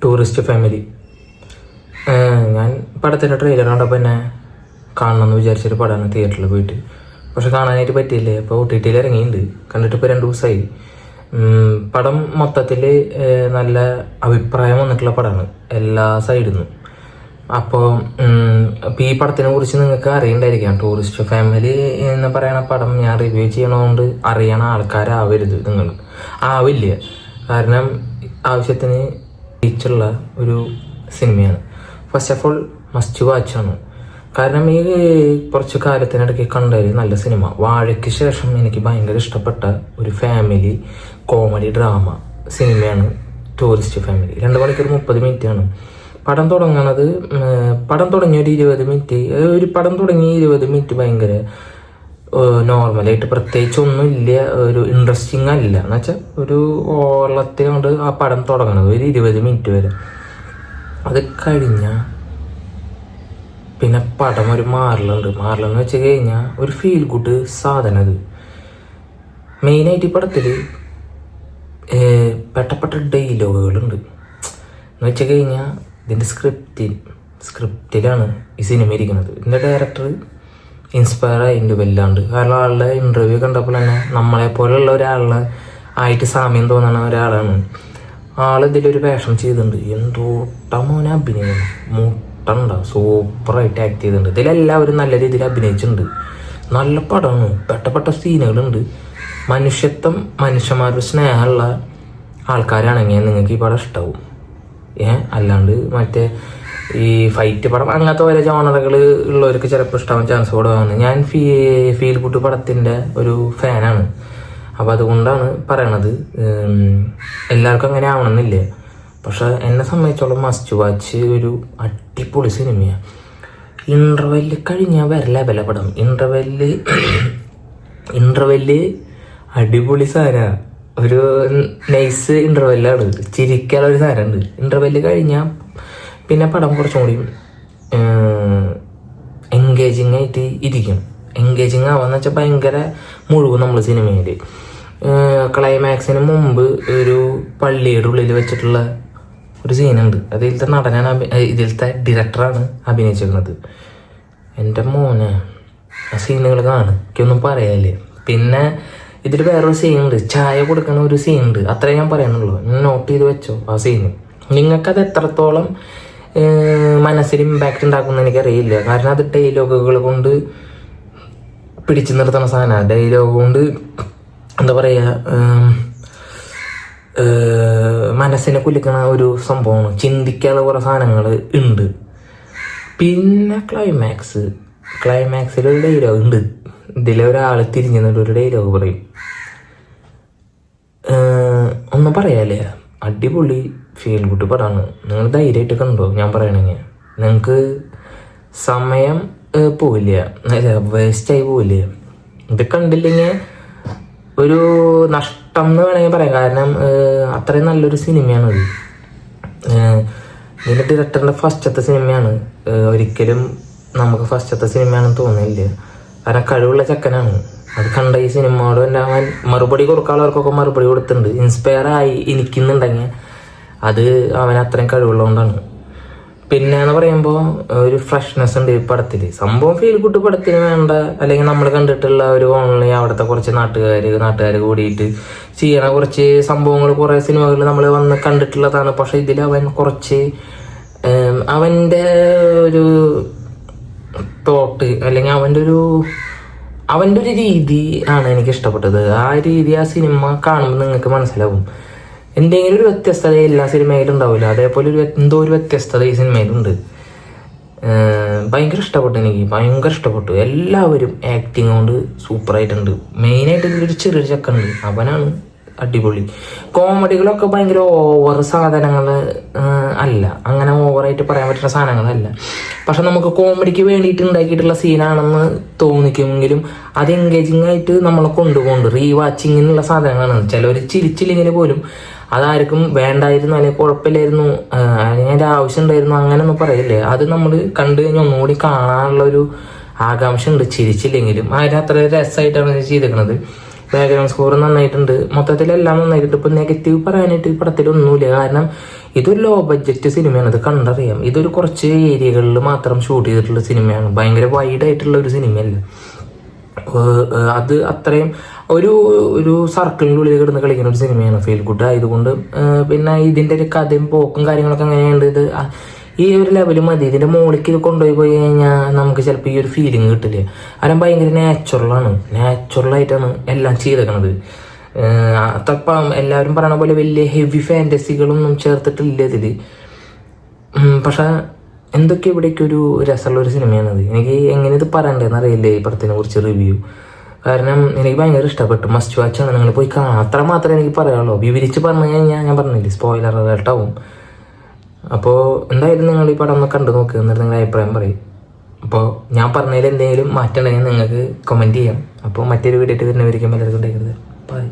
Tourist family. ഞാൻ പടത്തിൻ്റെ trailer കണ്ടപ്പോൾ എന്നെ കാണണമെന്ന് വിചാരിച്ചൊരു പടമാണ് തിയേറ്ററിൽ പോയിട്ട്. പക്ഷെ കാണാനായിട്ട് പറ്റിയില്ലേ. അപ്പോൾ OTT ഇറങ്ങിയിട്ടുണ്ട്. കണ്ടിട്ട് ഇപ്പോൾ 2 ദിവസമായി. പടം മൊത്തത്തിൽ നല്ല അഭിപ്രായം വന്നിട്ടുള്ള പടമാണ് എല്ലാ സൈഡിൽ നിന്നും. അപ്പോൾ ഈ പടത്തിനെ കുറിച്ച് നിങ്ങൾക്ക് അറിയണ്ടായിരിക്കാം. ടൂറിസ്റ്റ് ഫാമിലി എന്ന് പറയുന്ന പടം ഞാൻ റിവ്യൂ ചെയ്യണതുകൊണ്ട് അറിയണ ആൾക്കാരാവരുത് നിങ്ങൾ. ആവില്ല. കാരണം ആവശ്യത്തിന് റീച്ചുള്ള ഒരു സിനിമയാണ്. ഫസ്റ്റ് ഓഫ് ഓൾ മസ്റ്റ് വാച്ചാണ്. കാരണം ഈ കുറച്ച് കാലത്തിനിടയ്ക്ക് കണ്ടൊരു നല്ല സിനിമ. വാഴയ്ക്ക് ശേഷം എനിക്ക് ഭയങ്കര ഇഷ്ടപ്പെട്ട ഒരു ഫാമിലി കോമഡി ഡ്രാമ സിനിമയാണ് ടൂറിസ്റ്റ് ഫാമിലി. 2 മണിക്കൂർ 30 മിനിറ്റാണ് പടം തുടങ്ങണത്. പടം തുടങ്ങിയ ഒരു 20 മിനിറ്റ് പടം തുടങ്ങിയ 20 മിനിറ്റ് ഭയങ്കര നോർമലായിട്ട് പ്രത്യേകിച്ച് ഒന്നുമില്ല. ഒരു ഇൻട്രസ്റ്റിംഗ് അല്ല എന്ന് വെച്ചാൽ ഒരു ഓളത്തിൽ കൊണ്ട് ആ പടം തുടങ്ങണത് ഒരു 20 മിനിറ്റ് വരെ. അത് കഴിഞ്ഞാൽ പിന്നെ പടം ഒരു മാറലെന്ന് വെച്ച് കഴിഞ്ഞാൽ ഒരു ഫീൽ ഗുഡ് സാധനം. അത് മെയിനായിട്ട് ഈ പടത്തിൽ പെട്ടപ്പെട്ട ഡയലോഗുകളുണ്ട് എന്ന് വെച്ച് കഴിഞ്ഞാൽ ഇതിൻ്റെ സ്ക്രിപ്റ്റിലാണ് ഈ സിനിമ ഇരിക്കുന്നത്. ഇതിൻ്റെ ഡയറക്ടർ ഇൻസ്പയർ ആയിട്ടുണ്ട് വല്ലാണ്ട്. കാരണം ആളുടെ ഇൻ്റർവ്യൂ കണ്ടപ്പോൾ തന്നെ നമ്മളെപ്പോലെയുള്ള ഒരാളെ ആയിട്ട് സാമ്യം തോന്നുന്ന ഒരാളാണ്. ആളിതിലൊരു വേഷം ചെയ്തിട്ടുണ്ട്. എന്തോട്ടമോനെ അഭിനയം മുട്ടുണ്ടാവും. സൂപ്പറായിട്ട് ആക്ട് ചെയ്തിട്ടുണ്ട്. ഇതിലെല്ലാവരും നല്ല രീതിയിൽ അഭിനയിച്ചിട്ടുണ്ട്. നല്ല പടമാണ്. പെട്ടപ്പെട്ട സീനുകളുണ്ട്. മനുഷ്യന്മാരുടെ സ്നേഹമുള്ള ആൾക്കാരാണെങ്കിൽ നിങ്ങൾക്ക് ഈ പടം ഇഷ്ടാവും. അല്ലാണ്ട് മറ്റേ ഈ ഫൈറ്റ് പടം അങ്ങനത്തെ ഓരോ ജോണറുകൾ ഉള്ളവർക്ക് ചിലപ്പോൾ ഇഷ്ടാവാൻ ചാൻസ് കൂടുതലാണ്. ഞാൻ ഫീൽ ഗുഡ് പടത്തിൻ്റെ ഒരു ഫാനാണ്. അപ്പം അതുകൊണ്ടാണ് പറയണത്. എല്ലാവർക്കും അങ്ങനെ ആവണമെന്നില്ല. പക്ഷെ എന്നെ സംബന്ധിച്ചോളം മസ്റ്റ് വാച്ച് ഒരു അടിപൊളി സിനിമയാണ്. ഇൻ്റർവെല്ല് കഴിഞ്ഞാൽ വേറെ ലെവല പടം. ഇൻ്റർവെല്ല് അടിപൊളി സാധനമാണ്. ഒരു നൈസ് ഇൻ്റർവെല്ലാണ്. ചിരിക്കാനുള്ളൊരു സാധനമുണ്ട്. ഇൻ്റർവെല്ല് കഴിഞ്ഞാൽ പിന്നെ പടം കുറച്ചും കൂടി എൻഗേജിങ് ആയിട്ട് ഇരിക്കും. എൻഗേജിങ് ആവാന്ന് വെച്ചാൽ ഭയങ്കര മുഴുവൻ നമ്മൾ സിനിമയിൽ. ക്ലൈമാക്സിന് മുമ്പ് ഒരു പള്ളിയുടെ ഉള്ളിൽ വെച്ചിട്ടുള്ള ഒരു സീനുണ്ട്. അതിലത്തെ നടനാണ് ഇതിലത്തെ ഡയറക്ടറാണ് അഭിനയിച്ചിരിക്കുന്നത്. എൻ്റെ മോനെ ആ സീനുകൾ കാണും. എനിക്കൊന്നും പറയാനില്ല. പിന്നെ ഇതിൽ വേറൊരു സീനുണ്ട്. ചായ കൊടുക്കുന്ന ഒരു സീനുണ്ട്. അത്രേ ഞാൻ പറയാനുള്ളൂ. നോട്ട് ചെയ്ത് വെച്ചോ ആ സീന്. നിങ്ങൾക്കത് എത്രത്തോളം മനസ്സിൽ ഇമ്പാക്റ്റ് ഉണ്ടാക്കുമെന്ന് എനിക്കറിയില്ല. കാരണം അത് ഡയലോഗുകൾ കൊണ്ട് പിടിച്ചു നിർത്തുന്ന സാധനമാണ്. ഡയലോഗ് കൊണ്ട് എന്താ പറയുക, മനസ്സിനെ കുലിക്കണ ഒരു സംഭവമാണ്. ചിന്തിക്കാനുള്ള കുറേ സാധനങ്ങൾ ഉണ്ട്. പിന്നെ ക്ലൈമാക്സിലൊരു ഡയലോഗ് ഉണ്ട്. ഇതിലൊരാൾ തിരിഞ്ഞു നിന്നൊരു ഡയലോഗ് പറയും. ഒന്നും പറയാല്ലേ. അടിപൊളി ഫീൽ ഗുഡ് പടമാണ്. നിങ്ങൾ ധൈര്യമായിട്ട് കണ്ടോ. ഞാൻ പറയണെങ്കിൽ നിങ്ങൾക്ക് സമയം പോവില്ല, വേസ്റ്റായി പോവില്ല. ഇത് കണ്ടില്ലെങ്കിൽ ഒരു നഷ്ടം എന്ന് വേണമെങ്കിൽ പറയാം. കാരണം അത്രയും നല്ലൊരു സിനിമയാണത്. ഇതിൻ്റെ ഡയറക്ടറിൻ്റെ ഫസ്റ്റത്തെ സിനിമയാണ്. ഒരിക്കലും നമുക്ക് ഫസ്റ്റത്തെ സിനിമയാണെന്ന് തോന്നില്ല. കാരണം കഴിവുള്ള ചെക്കനാണ്. അത് കണ്ട ഈ സിനിമയോട് തന്നെ അവൻ മറുപടി കൊടുക്കാനുള്ളവർക്കൊക്കെ മറുപടി കൊടുത്തിട്ടുണ്ട്. ഇൻസ്പയർ ആയി ഇരിക്കുന്നുണ്ടെങ്കിൽ അത് അവൻ അത്രയും കഴിവുള്ളതുകൊണ്ടാണ്. പിന്നെ എന്ന് പറയുമ്പോൾ ഒരു ഫ്രഷ്നെസ് ഉണ്ട് ഈ പടത്തിൽ. സംഭവം ഫീൽ ഗുഡ് പടത്തിന് വേണ്ട, അല്ലെങ്കിൽ നമ്മൾ കണ്ടിട്ടുള്ള ഒരു ഓൺലൈൻ അവിടുത്തെ കുറച്ച് നാട്ടുകാർ കൂടിയിട്ട് ചെയ്യണ കുറച്ച് സംഭവങ്ങൾ കുറേ സിനിമകളിൽ നമ്മൾ വന്ന് കണ്ടിട്ടുള്ളതാണ്. പക്ഷെ ഇതിൽ അവൻ കുറച്ച് അവൻ്റെ ഒരു തോട്ട് അല്ലെങ്കിൽ അവൻ്റെ ഒരു രീതി ആണ് എനിക്ക് ഇഷ്ടപ്പെട്ടത്. ആ രീതി ആ സിനിമ കാണുമ്പോൾ നിങ്ങൾക്ക് മനസ്സിലാവും. എന്തെങ്കിലും ഒരു വ്യത്യസ്തത എല്ലാ സിനിമയിലും ഉണ്ടാവില്ല. അതേപോലെ എന്തോ ഒരു വ്യത്യസ്തത ഈ സിനിമയിലുണ്ട്. ഭയങ്കര ഇഷ്ടപ്പെട്ടു. എനിക്ക് ഭയങ്കര ഇഷ്ടപ്പെട്ടു. എല്ലാവരും ആക്ടിങ് കൊണ്ട് സൂപ്പറായിട്ടുണ്ട്. മെയിനായിട്ട് ഇതിലൊരു ചെറിയൊരു ചെക്കുണ്ട്. അവനാണ് അടിപൊളി. കോമഡികളൊക്കെ ഭയങ്കര ഓവർ സാധനങ്ങൾ അല്ല, അങ്ങനെ ഓവറായിട്ട് പറയാൻ പറ്റുന്ന സാധനങ്ങളല്ല. പക്ഷെ നമുക്ക് കോമഡിക്ക് വേണ്ടിയിട്ട് ഉണ്ടാക്കിയിട്ടുള്ള സീനാണെന്ന് തോന്നിക്കുമെങ്കിലും അത് എൻഗേജിങ് ആയിട്ട് നമ്മളെ കൊണ്ടുപോകുന്നുണ്ട്. റീവാച്ചിങ്ങിനുള്ള സാധനങ്ങളാണ്. ചിലവർ ചിരിച്ചില്ലെങ്കിൽ പോലും അതാർക്കും വേണ്ടായിരുന്നു, അല്ലെങ്കിൽ കുഴപ്പമില്ലായിരുന്നു, അതിൻ്റെ ആവശ്യം ഉണ്ടായിരുന്നു, അങ്ങനെയൊന്നും പറയില്ലേ. അത് നമ്മൾ കണ്ടു കഴിഞ്ഞാൽ ഒന്നുകൂടി കാണാനുള്ളൊരു ആകാംക്ഷ ഉണ്ട്. ചിരിച്ചില്ലെങ്കിലും അതിന് അത്ര രസമായിട്ടാണ് ചെയ്തിരിക്കുന്നത്. ബാക്ക്ഗ്രൗണ്ട് സ്കോർ നന്നായിട്ടുണ്ട്. മൊത്തത്തിലെല്ലാം നന്നായിട്ടുണ്ട്. ഇപ്പം നെഗറ്റീവ് പറയാനായിട്ട് ഈ പടത്തിലൊന്നുമില്ല. കാരണം ഇതൊരു ലോ ബഡ്ജറ്റ് സിനിമയാണ്, ഇത് കണ്ടറിയാം. ഇതൊരു കുറച്ച് ഏരിയകളിൽ മാത്രം ഷൂട്ട് ചെയ്തിട്ടുള്ള സിനിമയാണ്, ഭയങ്കര വൈഡായിട്ടുള്ള ഒരു സിനിമയല്ല. അത് അത്രയും ഒരു ഒരു സർക്കിളിനുള്ളിൽ കിടന്ന് കളിക്കുന്ന ഒരു സിനിമയാണ്, ഫീൽ ഗുഡ് ആയതുകൊണ്ട്. പിന്നെ ഇതിൻ്റെ ഒരു കഥയും പോക്കും കാര്യങ്ങളൊക്കെ എങ്ങനെയുണ്ട്, ഇത് ഈ ഒരു ലെവൽ മതി. ഇതിൻ്റെ മുകളിലേക്ക് ഇത് കൊണ്ടുപോയി കഴിഞ്ഞാൽ നമുക്ക് ചിലപ്പോൾ ഈ ഒരു ഫീലിംഗ് കിട്ടില്ല. കാരണം ഭയങ്കര നാച്ചുറലായിട്ടാണ് എല്ലാം ചെയ്തേക്കണത്. തപ്പം എല്ലാവരും പറയണ പോലെ വലിയ ഹെവി ഫാൻറ്റസികളൊന്നും ചേർത്തിട്ടില്ല ഇതിൽ. പക്ഷെ എന്തൊക്കെ ഇവിടേക്ക് ഒരു രസമുള്ളൊരു സിനിമയാണത്. എനിക്ക് എങ്ങനെ ഇത് പറയണ്ടേന്ന് അറിയില്ലേ ഈ പടത്തിനെ കുറിച്ച് റിവ്യൂ. കാരണം എനിക്ക് ഭയങ്കര ഇഷ്ടപ്പെട്ടു, മസ്റ്റ് വാച്ചാണ്, നിങ്ങൾ പോയി കാണാം. അത്ര മാത്രമേ എനിക്ക് പറയാനുള്ളൂ. വിവരിച്ച് പറഞ്ഞു കഴിഞ്ഞാൽ ഞാൻ പറഞ്ഞില്ലേ സ്പോയിലർ അലേർട്ടാവും. അപ്പോൾ എന്തായാലും നിങ്ങൾ ഈ പടം ഒന്ന് കണ്ടു നോക്കുക, എന്നിട്ട് നിങ്ങളുടെ അഭിപ്രായം പറയും. അപ്പോൾ ഞാൻ പറഞ്ഞതിൽ എന്തെങ്കിലും മാറ്റമുണ്ടെങ്കിൽ നിങ്ങൾക്ക് കമൻറ്റ് ചെയ്യാം. അപ്പോൾ മറ്റൊരു വീഡിയോ ആയിട്ട് വരുന്നവരിക്കും എല്ലാവർക്കും ഉണ്ടാക്കരുത്. ബൈ.